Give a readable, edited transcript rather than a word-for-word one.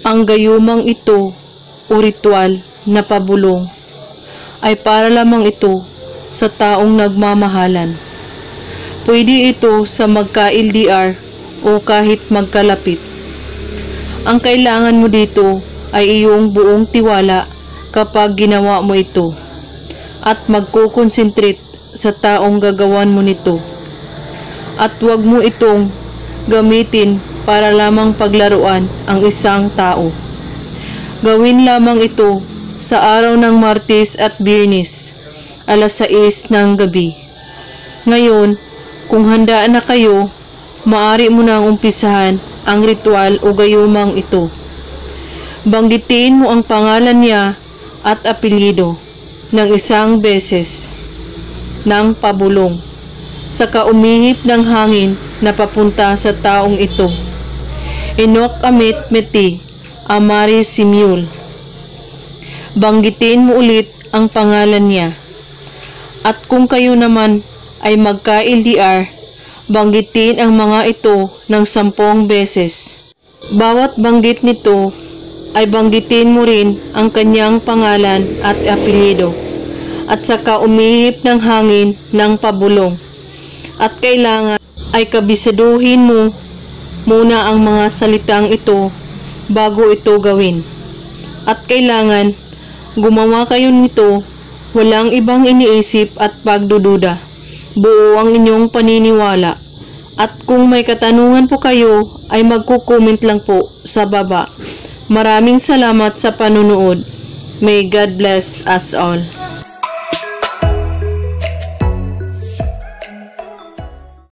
Ang gayumang ito o ritual na pabulong ay para lamang ito sa taong nagmamahalan. Pwede ito sa magka-LDR o kahit magkalapit. Ang kailangan mo dito ay iyong buong tiwala kapag ginawa mo ito at magko-concentrate sa taong gagawan mo nito. At huwag mo itong gamitin para lamang paglaruan ang isang tao. Gawin lamang ito sa araw ng Martes at Biyernes, alas 6 ng gabi. Ngayon, kung handa na kayo, maaari mo nang umpisahan ang ritual o gayumang ito. Banggitin mo ang pangalan niya at apelyido ng isang beses ng pabulong. Saka umihip ng hangin na papunta sa taong ito. Enoch Amit Meti Amari Simuel. Banggitin mo ulit ang pangalan niya. At kung kayo naman ay magka-LDR, banggitin ang mga ito ng 10 beses. Bawat banggit nito ay banggitin mo rin ang kanyang pangalan at apelyido. At saka umihip ng hangin ng pabulong. At kailangan ay kabisaduhin mo muna ang mga salitang ito bago ito gawin. At kailangan gumawa kayo nito walang ibang iniisip at pagdududa. Buo ang inyong paniniwala. At kung may katanungan po kayo ay magko-comment lang po sa baba. Maraming salamat sa panunood. May God bless us all.